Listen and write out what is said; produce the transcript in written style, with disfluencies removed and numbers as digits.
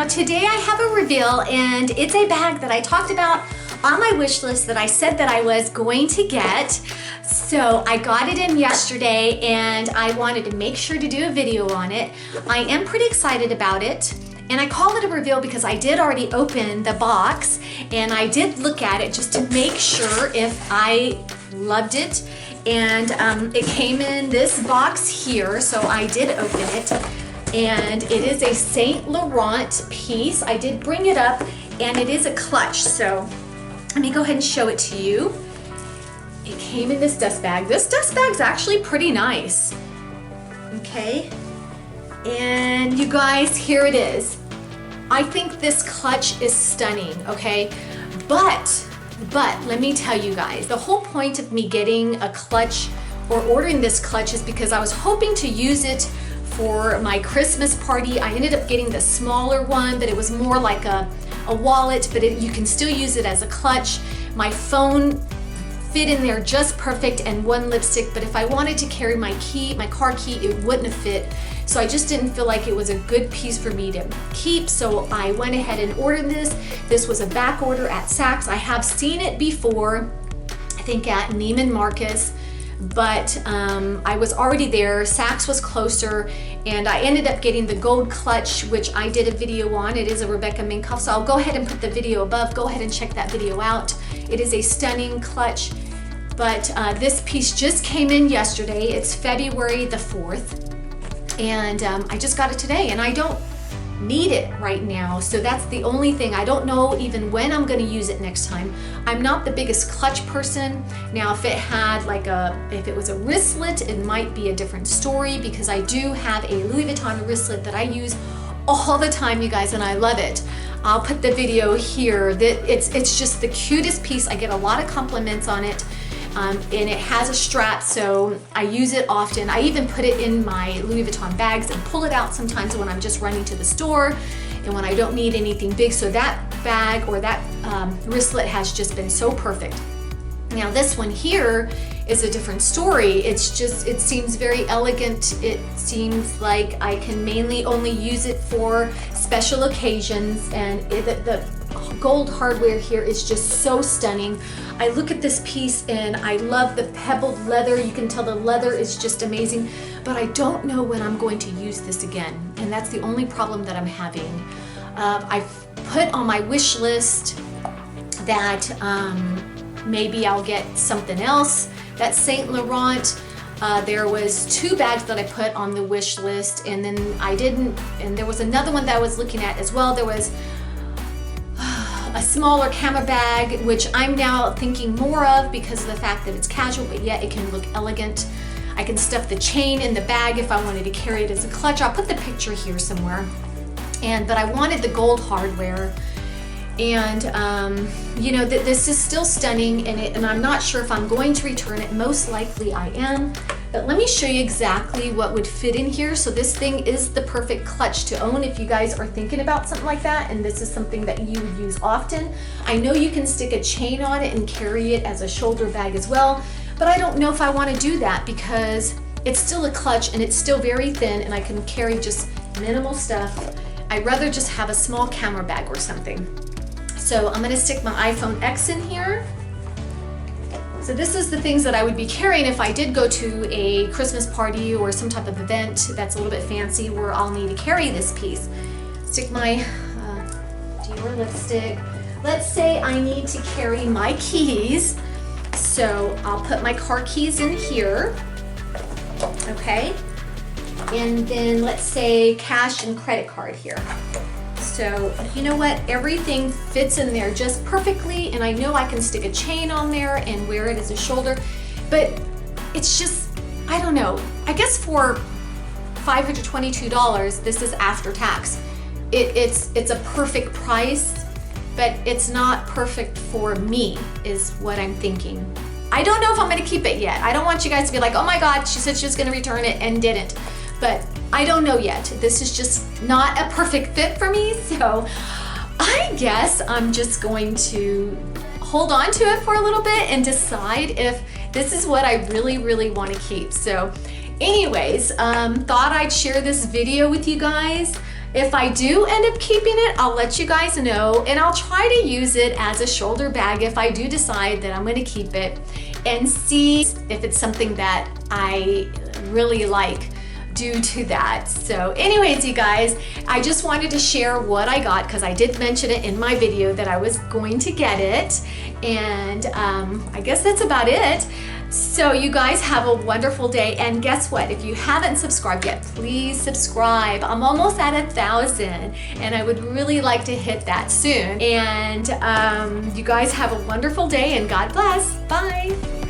Now today I have a reveal, and it's a bag that I talked about on my wish list that I said that I was going to get. So I got it in yesterday and I wanted to make sure to do a video on it. I am pretty excited about it. And I call it a reveal because I did already open the box and I did look at it just to make sure if I loved it. And it came in this box here, so I did open it. And it is a Saint Laurent piece. I did bring it up, and it is a clutch. So let me go ahead and show it to you. It came in this dust bag. This dust bag's actually pretty nice. Okay. And you guys, here it is. I think this clutch is stunning, okay? But let me tell you guys, the whole point of me getting a clutch or ordering this clutch is because I was hoping to use it for my Christmas party. I ended up getting the smaller one, but it was more like a wallet, but you can still use it as a clutch. My phone fit in there just perfect, and one lipstick, but if I wanted to carry my key, my car key, it wouldn't have fit. So I just didn't feel like it was a good piece for me to keep, so I went ahead and ordered this. This was a back order at Saks. I have seen it before, I think at Neiman Marcus, but I was already there. Saks was closer, and I ended up getting the gold clutch, which I did a video on. It is a Rebecca Minkoff, so I'll go ahead and put the video above. Go ahead and check that video out. It is a stunning clutch, but this piece just came in yesterday. It's February the 4th, and I just got it today, and I don't need it right now, so that's the only thing. I don't know even when I'm going to use it next time. I'm not the biggest clutch person. Now if it had if it was a wristlet, it might be a different story, because I do have a Louis Vuitton wristlet that I use all the time, you guys, and I love it. I'll put the video here. It's just the cutest piece. I get a lot of compliments on it. And it has a strap, so I use it often. I even put it in my Louis Vuitton bags and pull it out sometimes when I'm just running to the store and when I don't need anything big. So that bag or that wristlet has just been so perfect. Now this one here is a different story. It's just, it seems very elegant. It seems like I can mainly only use it for special occasions, and the gold hardware here is just so stunning. I look at this piece and I love the pebbled leather. You can tell the leather is just amazing, but I don't know when I'm going to use this again, and that's the only problem that I'm having. I've put on my wish list that maybe I'll get something else. That Saint Laurent, there was 2 bags that I put on the wish list, and then I didn't, and there was another one that I was looking at as well. There was a smaller camera bag, which I'm now thinking more of because of the fact that it's casual, but yet it can look elegant. I can stuff the chain in the bag if I wanted to carry it as a clutch. I'll put the picture here somewhere. But I wanted the gold hardware. And you know, this is still stunning, and I'm not sure if I'm going to return it. Most likely I am. But let me show you exactly what would fit in here. So this thing is the perfect clutch to own if you guys are thinking about something like that, and this is something that you would use often. I know you can stick a chain on it and carry it as a shoulder bag as well, but I don't know if I want to do that because it's still a clutch and it's still very thin, and I can carry just minimal stuff. I'd rather just have a small camera bag or something. So I'm going to stick my iPhone X in here. So this is the things that I would be carrying if I did go to a Christmas party or some type of event that's a little bit fancy where I'll need to carry this piece. Stick my Dior lipstick. Let's say I need to carry my keys. So I'll put my car keys in here, okay? And then let's say cash and credit card here. So you know what, everything fits in there just perfectly, and I know I can stick a chain on there and wear it as a shoulder, but it's just, I don't know, I guess for $522, this is after tax. It's a perfect price, but it's not perfect for me is what I'm thinking. I don't know if I'm gonna keep it yet. I don't want you guys to be like, oh my God, she said she was gonna return it and didn't. But I don't know yet. This is just not a perfect fit for me, so I guess I'm just going to hold on to it for a little bit and decide if this is what I really, really want to keep. So anyways, thought I'd share this video with you guys. If I do end up keeping it, I'll let you guys know, and I'll try to use it as a shoulder bag if I do decide that I'm gonna keep it, and see if it's something that I really like due to that. So anyways, you guys, I just wanted to share what I got because I did mention it in my video that I was going to get it, and I guess that's about it. So you guys have a wonderful day, and guess what? If you haven't subscribed yet, please subscribe. I'm almost at 1,000 and I would really like to hit that soon. And you guys have a wonderful day, and God bless. Bye.